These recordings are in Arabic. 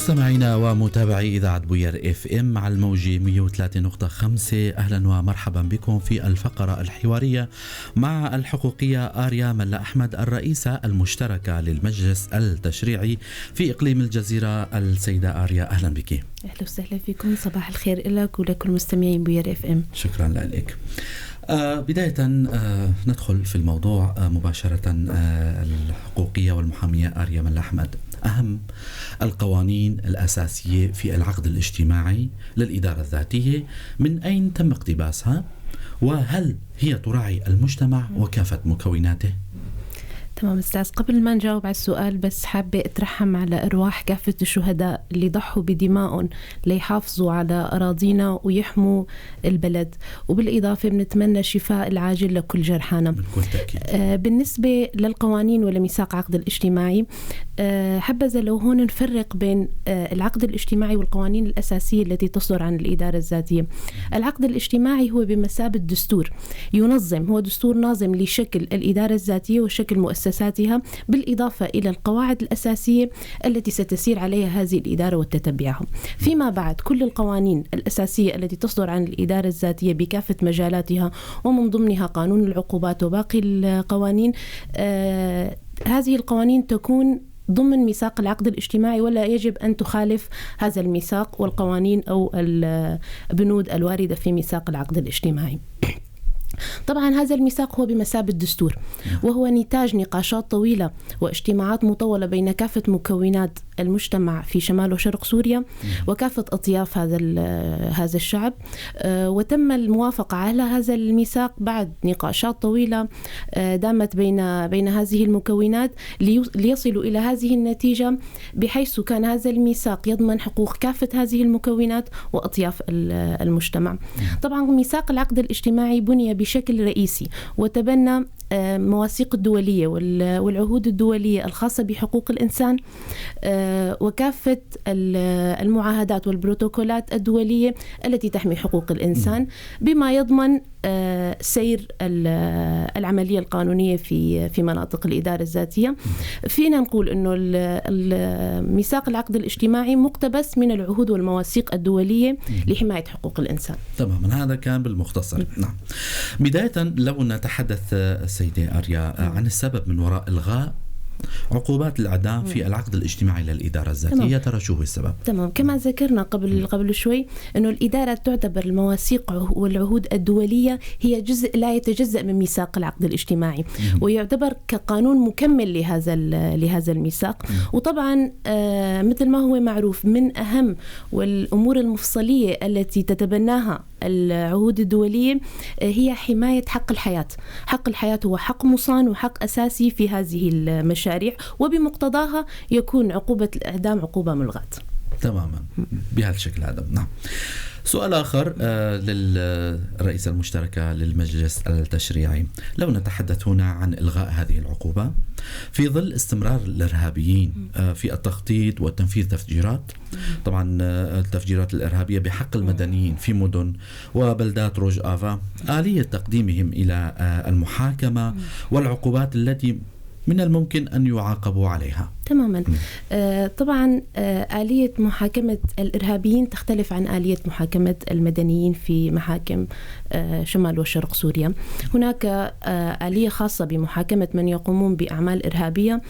مستمعينا ومتابعي إذاعة بوير اف ام على الموجة 103.5، أهلا ومرحبا بكم في الفقرة الحوارية مع الحقوقية آريا ملا أحمد، الرئيسة المشتركة للمجلس التشريعي في إقليم الجزيرة. السيدة آريا أهلا بك. أهلا وسهلا فيكم، صباح الخير لك ولكل مستمعين بوير اف ام. شكرا لك. بداية ندخل في الموضوع مباشرة. الحقوقية والمحامية آريا ملا أحمد، أهم القوانين الأساسية في العقد الاجتماعي للإدارة الذاتية، من أين تم اقتباسها؟ وهل هي تراعي المجتمع وكافة مكوناته؟ تمام أستاذ، قبل ما نجاوب على السؤال بس حابة أترحم على أرواح كافة الشهداء اللي ضحوا بدمائهم ليحافظوا على أراضينا ويحموا البلد، وبالإضافة بنتمنى الشفاء العاجل لكل جرحانا. بالنسبة للقوانين ولميثاق عقد الاجتماعي، حبذا لو هون نفرق بين العقد الاجتماعي والقوانين الأساسية التي تصدر عن الإدارة الذاتية. العقد الاجتماعي هو بمثابة دستور ينظم، هو دستور ناظم لشكل الإدارة الذاتية وشكل مؤسساتها، بالإضافة إلى القواعد الأساسية التي ستسير عليها هذه الإدارة وتتبعها. فيما بعد كل القوانين الأساسية التي تصدر عن الإدارة الذاتية بكافة مجالاتها ومن ضمنها قانون العقوبات وباقي القوانين، هذه القوانين تكون ضمن ميثاق العقد الاجتماعي ولا يجب أن تخالف هذا الميثاق والقوانين أو البنود الواردة في ميثاق العقد الاجتماعي. طبعا هذا الميثاق هو بمثابة دستور، وهو نتاج نقاشات طويلة واجتماعات مطولة بين كافة مكونات المجتمع في شمال وشرق سوريا وكافة أطياف هذا الشعب، وتم الموافقة على هذا الميثاق بعد نقاشات طويلة دامت بين هذه المكونات ليصلوا إلى هذه النتيجة، بحيث كان هذا الميثاق يضمن حقوق كافة هذه المكونات وأطياف المجتمع. طبعا ميثاق العقد الاجتماعي بني بشكل رئيسي وتبنى مواثيق الدولية والعهود الدولية الخاصة بحقوق الإنسان وكافة المعاهدات والبروتوكولات الدولية التي تحمي حقوق الإنسان، بما يضمن سير العملية القانونية في مناطق الإدارة الذاتية. فينا نقول أنه ميثاق العقد الاجتماعي مقتبس من العهود والمواثيق الدولية لحماية حقوق الإنسان. تماما، هذا كان بالمختصر. نعم. بداية لو نتحدث سيدة آريا عن السبب من وراء إلغاء عقوبات الإعدام في العقد الاجتماعي للإدارة الذاتية، ترى شو هو السبب؟ تمام، كما ذكرنا قبل شوي أنه الإدارة تعتبر المواثيق والعهود الدولية هي جزء لا يتجزأ من ميثاق العقد الاجتماعي، ويعتبر كقانون مكمل لهذا الميثاق. وطبعا مثل ما هو معروف، من أهم والأمور المفصلية التي تتبناها العهود الدولية هي حماية حق الحياة. حق الحياة هو حق مصان وحق أساسي في هذه المشاريع، وبمقتضاها يكون عقوبة الإعدام عقوبة ملغاة. تماما، بهذا الشكل هذا. نعم. سؤال آخر للرئيسة المشتركة للمجلس التشريعي، لو نتحدث هنا عن إلغاء هذه العقوبة في ظل استمرار الإرهابيين في التخطيط وتنفيذ تفجيرات، طبعا التفجيرات الإرهابية بحق المدنيين في مدن وبلدات روج آفا، آلية تقديمهم إلى المحاكمة والعقوبات التي من الممكن أن يعاقبوا عليها. تماما. طبعا آلية محاكمة الإرهابيين تختلف عن آلية محاكمة المدنيين في محاكم شمال وشرق سوريا. هناك آلية خاصة بمحاكمة من يقومون بأعمال إرهابية،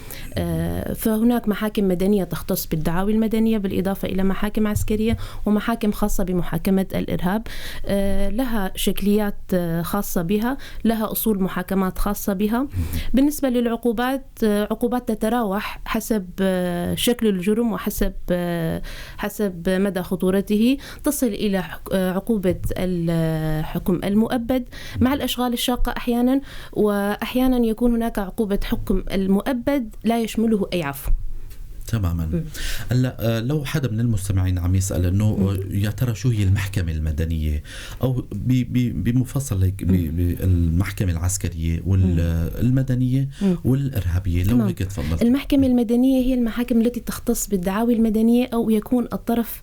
فهناك محاكم مدنية تختص بالدعاوي المدنية، بالإضافة إلى محاكم عسكرية ومحاكم خاصة بمحاكمة الإرهاب، لها شكليات خاصة بها، لها أصول محاكمات خاصة بها. بالنسبة للعقوبات، عقوبات تتراوح حسب شكل الجرم وحسب مدى خطورته، تصل إلى عقوبة الحكم المؤبد مع الأشغال الشاقة أحيانا، وأحيانا يكون هناك عقوبة حكم المؤبد لا يشمله أي عفو. تماما. لو حدا من المستمعين عم يسأل انه يا ترى شو هي المحكمة المدنية او بمفصل هيك بالمحكمة العسكرية والمدنية والإرهابية، لو هيك تفضل. المحكمة المدنية هي المحاكم التي تختص بالدعاوي المدنية، او يكون الطرف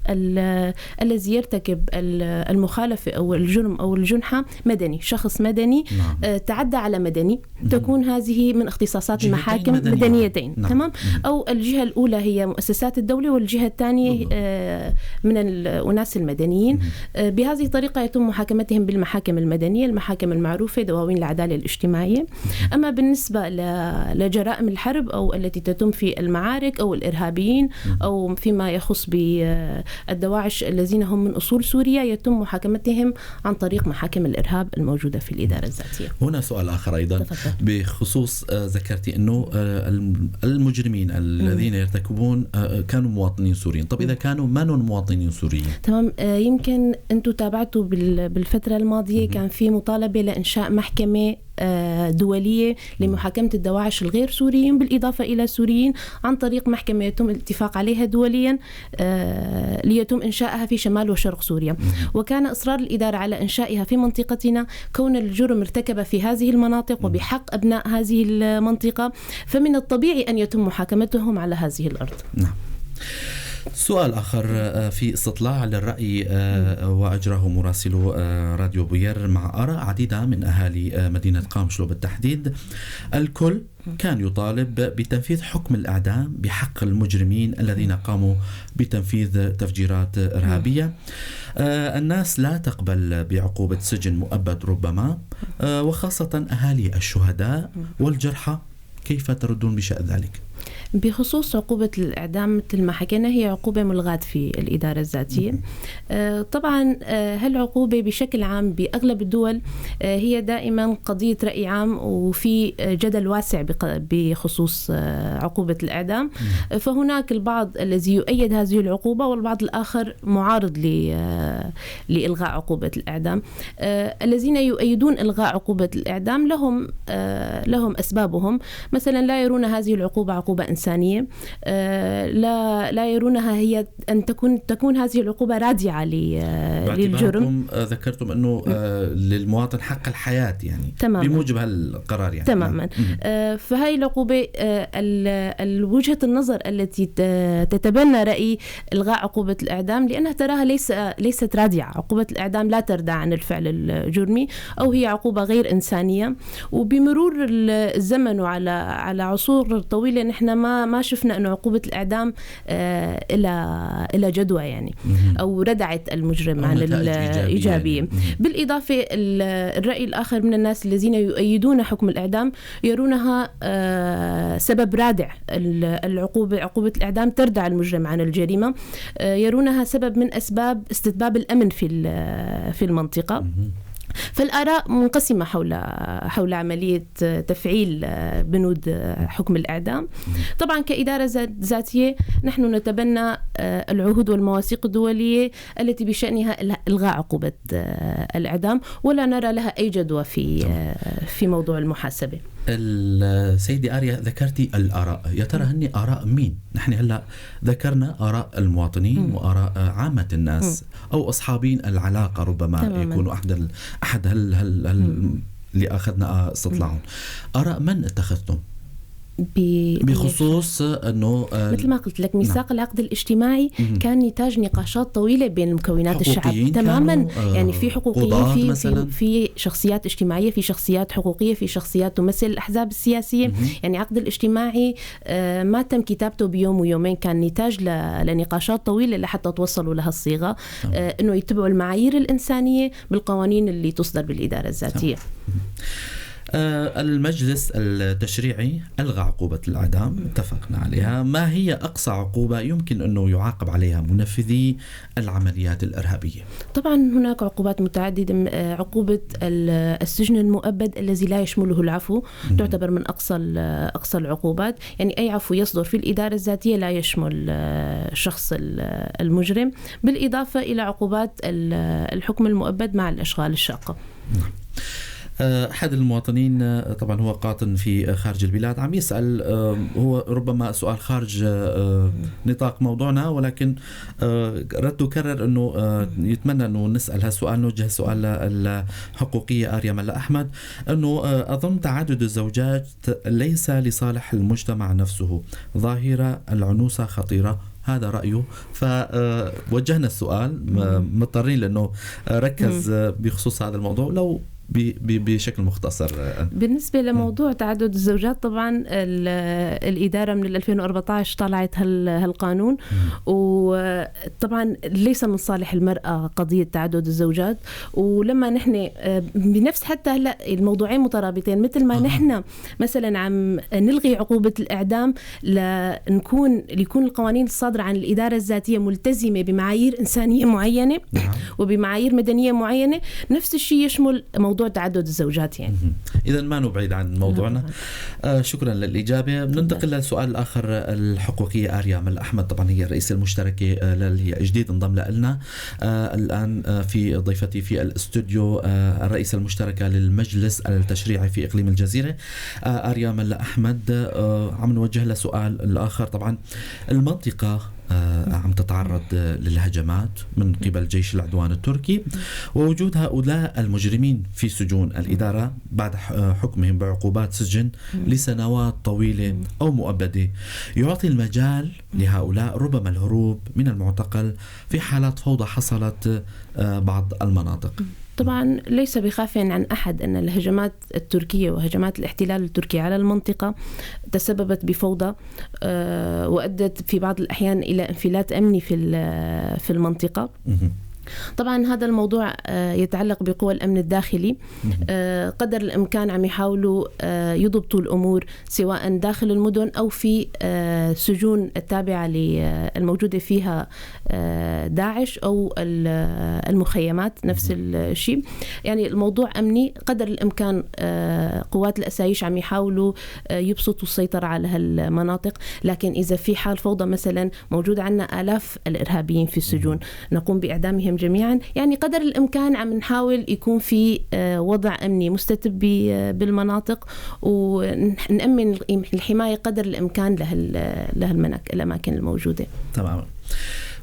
الذي يرتكب المخالفة او الجرم او الجنحة مدني، شخص مدني تعدى على مدني، تكون هذه من اختصاصات المحاكم مدنيتين. تمام. او الجهة الأولى الأولى هي مؤسسات الدولة والجهة الثانية من الأناس المدنيين. بهذه الطريقة يتم محاكمتهم بالمحاكم المدنية، المحاكم المعروفة دواوين العدالة الاجتماعية. أما بالنسبة لجرائم الحرب أو التي تتم في المعارك أو الإرهابيين أو فيما يخص بالدواعش الذين هم من أصول سوريا، يتم محاكمتهم عن طريق محاكم الإرهاب الموجودة في الإدارة الذاتية. هنا سؤال آخر أيضا بخصوص ذكرتي أنه المجرمين الذين يرتكبون كانوا مواطنين سوريين. طب إذا كانوا ما مواطنين سوريين؟ تمام. يمكن أنتم تابعتوا بالفترة الماضية كان في مطالبة لإنشاء محكمة دولية لمحاكمة الدواعش الغير سوريين بالإضافة إلى سوريين عن طريق محكمة يتم الاتفاق عليها دوليا ليتم إنشائها في شمال وشرق سوريا. وكان إصرار الإدارة على إنشائها في منطقتنا كون الجرم ارتكب في هذه المناطق وبحق أبناء هذه المنطقة، فمن الطبيعي أن يتم محاكمتهم على هذه الأرض. نعم. سؤال آخر في استطلاع للرأي وأجراه مراسل راديو بوير مع آراء عديدة من أهالي مدينة قامشلو بالتحديد، الكل كان يطالب بتنفيذ حكم الإعدام بحق المجرمين الذين قاموا بتنفيذ تفجيرات إرهابية. الناس لا تقبل بعقوبة سجن مؤبد ربما، وخاصة أهالي الشهداء والجرحى. كيف تردون بشأن ذلك؟ بخصوص عقوبة الإعدام مثل ما حكينا هي عقوبة ملغاة في الإدارة الذاتية. طبعا هالعقوبة بشكل عام بأغلب الدول هي دائما قضية رأي عام، وفي جدل واسع بخصوص عقوبة الإعدام. فهناك البعض الذي يؤيد هذه العقوبة والبعض الآخر معارض لإلغاء عقوبة الإعدام. الذين يؤيدون إلغاء عقوبة الإعدام لهم أسبابهم. مثلا لا يرون هذه العقوبة عقوبة إنسانية، لا يرونها هي أن تكون هذه العقوبة رادعة للجرم. ذكرتم أنه للمواطن حق الحياة يعني تماماً. بموجب هالقرار يعني. تماما. فهي العقوبة وجهة النظر التي تتبنى رأي إلغاء عقوبة الإعدام لأنها تراها ليست رادعة. عقوبة الإعدام لا تردع عن الفعل الجرمي أو هي عقوبة غير إنسانية. وبمرور الزمن وعلى عصور طويلة نحن ما شفنا أن عقوبة الإعدام إلى جدوى يعني أو ردعت المجرم عن الإيجابية. بالإضافة الرأي الآخر من الناس الذين يؤيدون حكم الإعدام يرونها سبب رادع. عقوبة الإعدام تردع المجرم عن الجريمة، يرونها سبب من أسباب استتباب الأمن في المنطقة. فالآراء منقسمة حول عملية تفعيل بنود حكم الإعدام. طبعا كإدارة ذاتية نحن نتبنى العهود والمواثيق الدولية التي بشأنها إلغاء عقوبة الإعدام، ولا نرى لها أي جدوى في موضوع المحاسبة. السيدة آريا ذكرتي الآراء، يا ترى هني آراء مين؟ نحن هلا ذكرنا آراء المواطنين وآراء عامة الناس أو أصحابين العلاقة، ربما يكونوا أحد اللي أخذنا استطلاعهم. آراء من اتخذتم بخصوص أنه مثل ما قلت لك ميثاق العقد الاجتماعي كان نتاج نقاشات طويلة بين مكونات الشعب تماما. يعني في حقوقيين، في شخصيات اجتماعية، في شخصيات حقوقية، في شخصيات تمثل الأحزاب السياسية. يعني عقد الاجتماعي ما تم كتابته بيوم ويومين، كان نتاج لنقاشات طويلة لحتى توصلوا لها الصيغة أنه يتبعوا المعايير الإنسانية بالقوانين اللي تصدر بالإدارة الذاتية. المجلس التشريعي ألغى عقوبة الإعدام، اتفقنا عليها. ما هي أقصى عقوبة يمكن أنه يعاقب عليها منفذي العمليات الإرهابية؟ طبعا هناك عقوبات متعددة. عقوبة السجن المؤبد الذي لا يشمله العفو تعتبر من أقصى العقوبات. يعني أي عفو يصدر في الإدارة الذاتية لا يشمل الشخص المجرم، بالإضافة إلى عقوبات الحكم المؤبد مع الأشغال الشاقة. أحد المواطنين طبعا هو قاطن في خارج البلاد عم يسأل، هو ربما سؤال خارج نطاق موضوعنا، ولكن رد وكرر أنه يتمنى أنه نسأل هالسؤال، نوجه سؤال الحقوقية آريا ملا أحمد، أنه أظن تعدد الزوجات ليس لصالح المجتمع نفسه، ظاهرة العنوسة خطيرة، هذا رأيه. فوجهنا السؤال مضطرين لأنه ركز بخصوص هذا الموضوع. لو بشكل مختصر. بالنسبة لموضوع تعدد الزوجات، طبعا الإدارة من 2014 طلعت هالقانون، وطبعا ليس من صالح المرأة قضية تعدد الزوجات. ولما نحن بنفس حتى هلا الموضوعين مترابطين، مثل ما نحن مثلا عم نلغي عقوبة الإعدام ليكون القوانين الصادرة عن الإدارة الذاتية ملتزمة بمعايير إنسانية معينة وبمعايير مدنية معينة، نفس الشيء يشمل موضوع تعدد الزوجات يعني. إذا ما نبعد عن موضوعنا. شكرا للإجابة. ننتقل للسؤال الآخر. الحقوقية آريا مل أحمد، طبعا هي الرئيسة المشتركة اللي جديد انضم لنا الآن في ضيفتي في الاستوديو، الرئيسة المشتركة للمجلس التشريعي في إقليم الجزيرة آريا مل أحمد. عم نوجه لها سؤال الآخر. طبعا المنطقة عم تتعرض للهجمات من قبل جيش العدوان التركي، ووجود هؤلاء المجرمين في سجون الإدارة بعد حكمهم بعقوبات سجن لسنوات طويلة أو مؤبدة يعطي المجال لهؤلاء ربما الهروب من المعتقل في حالات فوضى حصلت بعض المناطق. طبعا ليس بخاف عن أحد أن الهجمات التركية وهجمات الاحتلال التركي على المنطقة تسببت بفوضى وأدت في بعض الأحيان إلى انفلات أمني في المنطقة. طبعا هذا الموضوع يتعلق بقوى الأمن الداخلي. قدر الإمكان عم يحاولوا يضبطوا الأمور سواء داخل المدن أو في سجون التابعة الموجودة فيها داعش أو المخيمات نفس الشيء. يعني الموضوع أمني. قدر الإمكان قوات الأسايش عم يحاولوا يبسطوا السيطرة على هالمناطق، لكن إذا في حال فوضى مثلا موجود عنا آلاف الإرهابيين في السجون نقوم بإعدامهم جميعا. يعني قدر الإمكان عم نحاول يكون في وضع أمني مستتب بالمناطق، ونأمن الحماية قدر الإمكان الأماكن الموجودة. تمام.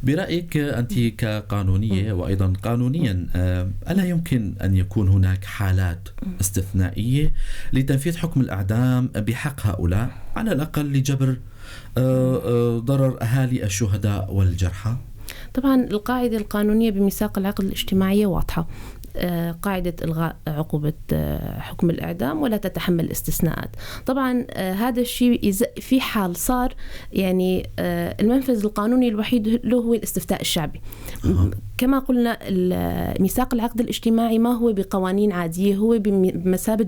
برأيك أنت كقانونية وأيضا قانونيا، ألا يمكن أن يكون هناك حالات استثنائية لتنفيذ حكم الإعدام بحق هؤلاء على الأقل لجبر ضرر أهالي الشهداء والجرحى؟ طبعا القاعدة القانونية بميثاق العقد الاجتماعي واضحة، قاعدة إلغاء عقوبة حكم الإعدام ولا تتحمل استثناءات. طبعا هذا الشيء في حال صار يعني المنفذ القانوني الوحيد له هو الاستفتاء الشعبي. كما قلنا ميثاق العقد الاجتماعي ما هو بقوانين عادية، هو بمثابة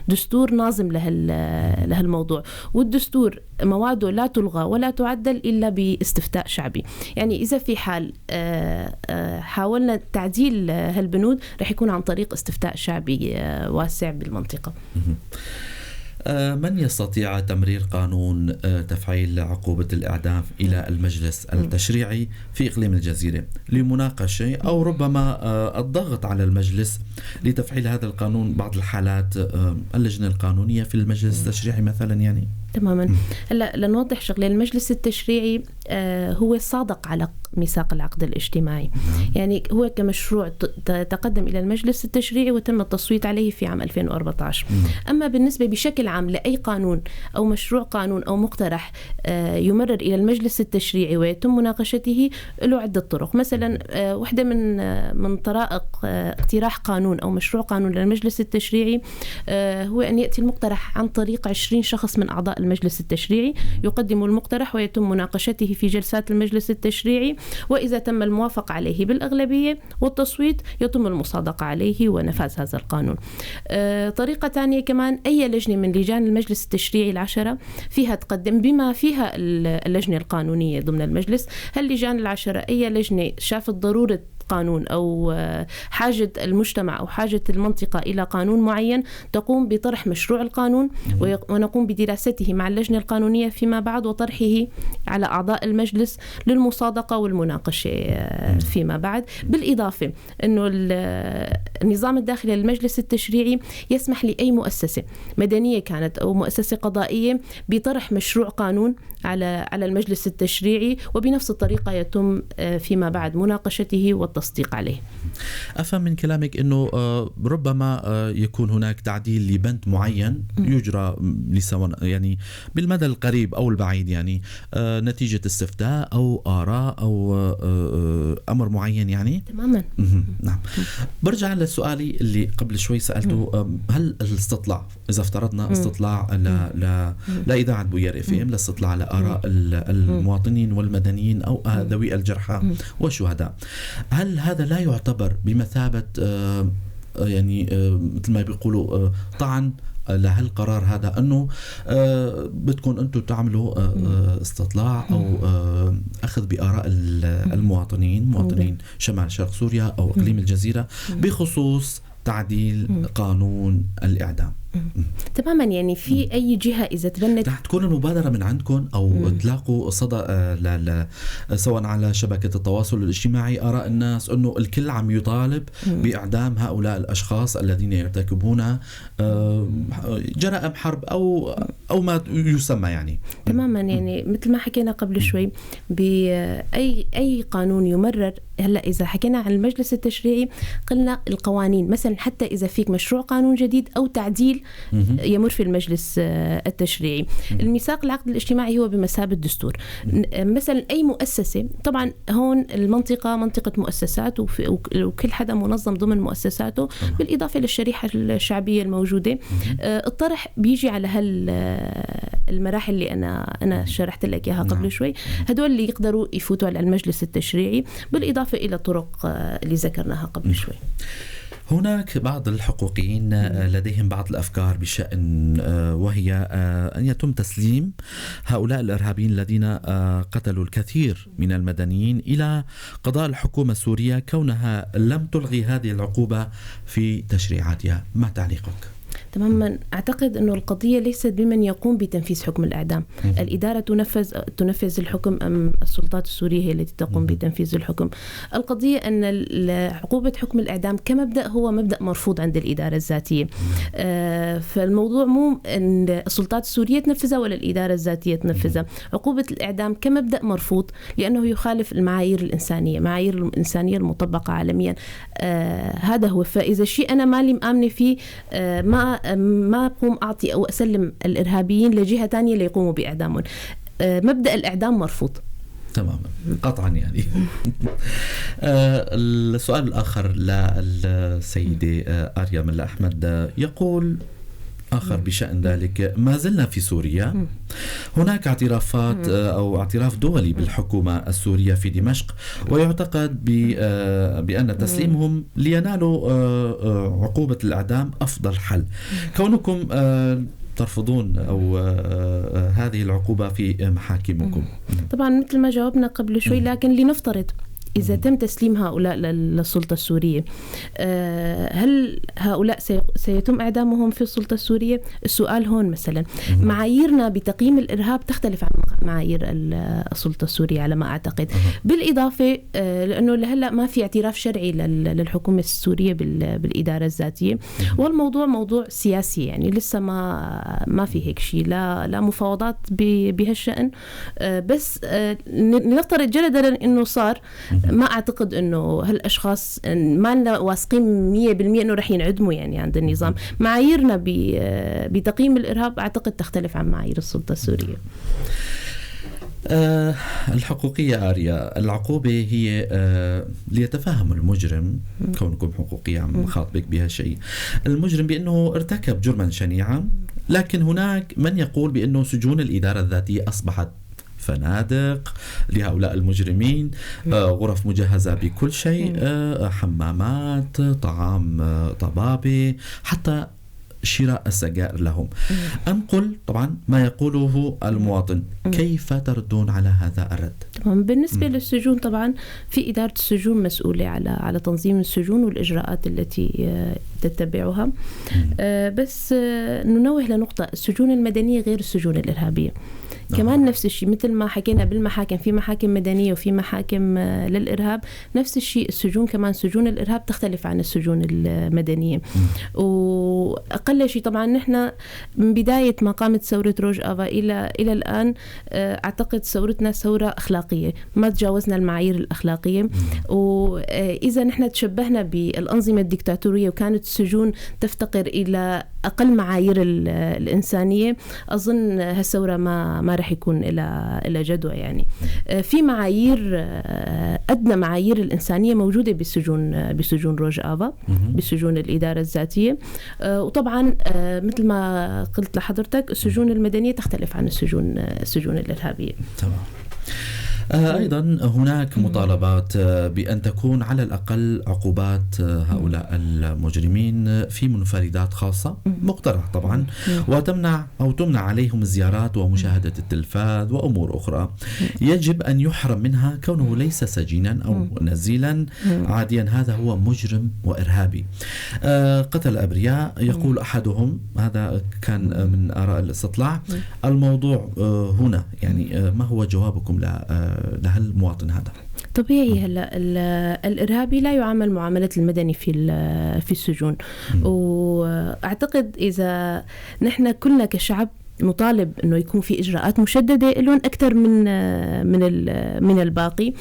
دستور ناظم لهالموضوع، والدستور مواده لا تلغى ولا تعدل إلا باستفتاء شعبي. يعني إذا في حال حاولنا تعديل هالبنود رح يكون عن طريق استفتاء شعبي واسع بالمنطقة. من يستطيع تمرير قانون تفعيل عقوبة الإعدام إلى المجلس التشريعي في إقليم الجزيرة لمناقشة أو ربما الضغط على المجلس لتفعيل هذا القانون؟ بعض الحالات اللجنة القانونية في المجلس التشريعي مثلا يعني. تماما. هلا لنوضح شغله، المجلس التشريعي هو صادق على ميثاق العقد الاجتماعي. يعني هو كمشروع تقدم إلى المجلس التشريعي وتم التصويت عليه في عام 2014. أما بالنسبة بشكل عام لأي قانون أو مشروع قانون أو مقترح يمرر إلى المجلس التشريعي ويتم مناقشته له عدة طرق. مثلا واحدة من طرائق اقتراح قانون أو مشروع قانون للمجلس التشريعي هو أن يأتي المقترح عن طريق 20 شخص من أعضاء المجلس التشريعي، يقدم المقترح ويتم مناقشته في جلسات المجلس التشريعي، وإذا تم الموافقة عليه بالأغلبية والتصويت يتم المصادقة عليه ونفاذ هذا القانون. طريقة ثانية كمان، أي لجنة من لجان المجلس التشريعي 10 فيها تقدم بما فيها اللجنة القانونية ضمن المجلس. هاللجان 10 أي لجنة شافت ضرورة قانون أو حاجة المجتمع أو حاجة المنطقة إلى قانون معين تقوم بطرح مشروع القانون ونقوم بدراسته مع اللجنة القانونية فيما بعد وطرحه على أعضاء المجلس للمصادقة والمناقشة فيما بعد. بالإضافة أنه النظام الداخلي للمجلس التشريعي يسمح لأي مؤسسة مدنية كانت أو مؤسسة قضائية بطرح مشروع قانون على المجلس التشريعي، وبنفس الطريقة يتم فيما بعد مناقشته التصديق عليه. أفهم من كلامك أنه ربما يكون هناك تعديل لبند معين يجرى لسواء يعني بالمدى القريب أو البعيد، يعني نتيجة استفتاء أو آراء أو أمر معين يعني. تماما. نعم. برجع لسؤالي اللي قبل شوي سألته، هل الاستطلاع، إذا افترضنا استطلاع لا إذاعة بوير FM، لاستطلاع على آراء المواطنين والمدنيين أو ذوي الجرحى والشهداء، هل هذا لا يعتبر بمثابة يعني مثل ما بيقولوا طعن لهالقرار هذا، أنه بدكم أنتم تعملوا استطلاع أو أخذ بآراء المواطنين، مواطنين شمال شرق سوريا أو إقليم الجزيرة بخصوص تعديل قانون الإعدام؟ تماما. يعني في أي جهة إذا تبنت رح تكون المبادرة من عندكم أو تلاقوا صدى سواء على شبكة التواصل الاجتماعي آراء الناس أنه الكل عم يطالب بإعدام هؤلاء الأشخاص الذين يرتكبون جرائم حرب أو ما يسمى يعني. تماما. يعني مثل ما حكينا قبل شوي، بأي قانون يمرر، هلأ إذا حكينا عن المجلس التشريعي قلنا القوانين، مثلا حتى إذا فيك مشروع قانون جديد أو تعديل يمر في المجلس التشريعي. الميثاق العقد الاجتماعي هو بمثابة دستور. مثلا أي مؤسسة، طبعا هون المنطقة منطقة مؤسسات وكل حدا منظم ضمن مؤسساته، بالإضافة للشريحة الشعبية الموجودة. الطرح بيجي على المراحل اللي أنا شرحت لك إياها قبل شوي، هدول اللي يقدروا يفوتوا على المجلس التشريعي، بالإضافة إلى الطرق اللي ذكرناها قبل شوي. هناك بعض الحقوقيين لديهم بعض الأفكار بشأن وهي أن يتم تسليم هؤلاء الإرهابيين الذين قتلوا الكثير من المدنيين إلى قضاء الحكومة السورية، كونها لم تلغي هذه العقوبة في تشريعاتها. ما تعليقك؟ تماما. أعتقد أنه القضية ليست بمن يقوم بتنفيذ حكم الإعدام. الإدارة تنفذ الحكم أم السلطات السورية هي التي تقوم بتنفيذ الحكم؟ القضية أن عقوبة حكم الإعدام كمبدأ هو مبدأ مرفوض عند الإدارة الذاتية. فالموضوع مو أن السلطات السورية تنفذها ولا الإدارة الذاتية تنفذها. عقوبة الإعدام كمبدأ مرفوض لأنه يخالف المعايير الإنسانية، معايير الإنسانية المطبقة عالميا. هذا هو. فإذا شيء أنا مالي مآمنة فيه، ما أقوم أعطي أو أسلم الإرهابيين لجهة تانية ليقوموا بإعدامهم. مبدأ الإعدام مرفوض تماما قطعا يعني. السؤال الآخر للسيدة آريا ملا أحمد يقول آخر بشأن ذلك: ما زلنا في سوريا، هناك اعترافات أو اعتراف دولي بالحكومة السورية في دمشق، ويعتقد بأن تسليمهم لينالوا عقوبة الإعدام أفضل حل. كونكم ترفضون أو هذه العقوبة في محاكمكم؟ طبعا مثل ما جاوبنا قبل شوي، لكن لنفترض إذا تم تسليم هؤلاء للسلطة السورية، هل هؤلاء سيتم إعدامهم في السلطة السورية؟ السؤال هون مثلا معاييرنا بتقييم الإرهاب تختلف عن معايير السلطة السورية على ما أعتقد. بالإضافة لأنه لهلأ ما في اعتراف شرعي للحكومة السورية بالإدارة الذاتية، والموضوع موضوع سياسي، يعني لسه ما في هيك شيء، لا مفاوضات بهالشأن. بس نفترض جدلا إنه صار، ما أعتقد أنه هالأشخاص ما لنا واثقين 100% أنه رح ينعدموا يعني عند النظام. معاييرنا بتقييم الإرهاب أعتقد تختلف عن معايير السلطة السورية. الحقوقية آريا، العقوبة هي ليتفهم المجرم، كونكم حقوقية عم خاطبك بها شيء، المجرم بأنه ارتكب جرما شنيعا، لكن هناك من يقول بأنه سجون الإدارة الذاتية أصبحت فنادق لهؤلاء المجرمين، غرف مجهزة بكل شيء، حمامات، طعام طبابة، حتى شراء السجائر لهم. أنقل طبعا ما يقوله المواطن، كيف تردون على هذا الرد؟ بالنسبة للسجون، طبعا في إدارة السجون مسؤولة على تنظيم السجون والإجراءات التي تتبعها. بس ننوه لنقطة: السجون المدنية غير السجون الإرهابية. كمان نفس الشيء مثل ما حكينا بالمحاكم، في محاكم مدنية وفي محاكم للإرهاب، نفس الشيء السجون كمان سجون الإرهاب تختلف عن السجون المدنية. وأقل شيء طبعا نحن من بداية ما قامت ثورة روج آفا إلى الآن أعتقد ثورتنا ثورة أخلاقية، ما تجاوزنا المعايير الأخلاقية. وإذا نحن تشبهنا بالأنظمة الدكتاتورية وكانت السجون تفتقر إلى أقل معايير الإنسانية، أظن هالثورة ما رح يكون إلى جدوى. يعني في معايير أدنى معايير الإنسانية موجودة بسجون روج آفا، بسجون الإدارة الذاتية. وطبعا مثل ما قلت لحضرتك السجون المدنية تختلف عن السجون الإرهابية. تمام. أيضا هناك مطالبات بأن تكون على الأقل عقوبات هؤلاء المجرمين في منفردات خاصة مقترحة طبعا، وتمنع أو تمنع عليهم الزيارات ومشاهدة التلفاز وأمور أخرى يجب أن يحرم منها كونه ليس سجينا أو نزيلا عاديا، هذا هو مجرم وإرهابي قتل أبرياء. يقول أحدهم، هذا كان من آراء الاستطلاع، الموضوع هنا يعني ما هو جوابكم لهالمواطن هذا؟ طبيعي هلا الإرهابي لا يعامل معاملة المدني في السجون. وأعتقد إذا نحن كلنا كشعب نطالب انه يكون في اجراءات مشدده لهم اكثر من الباقي.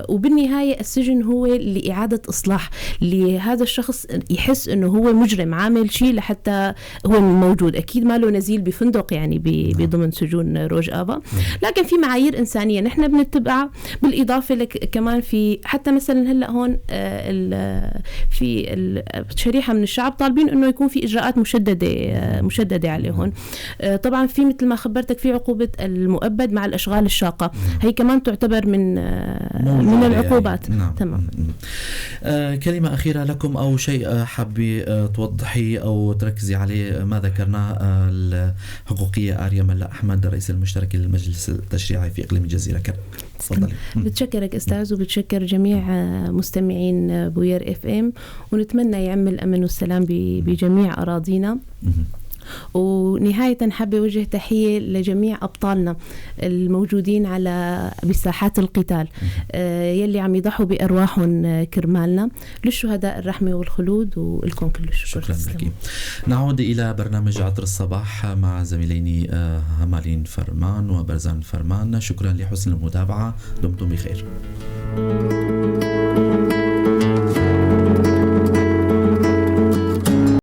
وبالنهايه السجن هو لاعاده اصلاح لهذا الشخص، يحس انه هو مجرم عامل شيء لحتى هو موجود. اكيد ما له نزيل بفندق يعني بضمن سجون روج آفا، لكن في معايير انسانيه نحن بنتبعها. بالاضافه كمان في حتى مثلا هلا هون في شريحه من الشعب طالبين انه يكون في اجراءات مشدده عليهم. طبعا في مثل ما خبرتك في عقوبة المؤبد مع الأشغال الشاقة، هي كمان تعتبر من العقوبات. يعني. نعم. تمام. كلمة أخيرة لكم أو شيء حابي توضحي أو تركزي عليه ما ذكرناه الحقوقية آريا ملا أحمد رئيس المشترك للمجلس التشريعي في إقليم الجزيرة؟ تفضلي. بتشكرك أستاذ، وبتشكر جميع مستمعين بوير FM، ونتمنى يعم الأمن والسلام بجميع أراضينا. ونهاية حابة وجه تحية لجميع أبطالنا الموجودين بساحات القتال يلي عم يضحوا بأرواحهم كرمالنا. للشهداء الرحمة والخلود، ولكم كل الشكر. شكرا لك. نعود إلى برنامج عطر الصباح مع زميليني همالين فرمان وبرزان فرمان. شكرا لحسن المتابعة، دمتم بخير.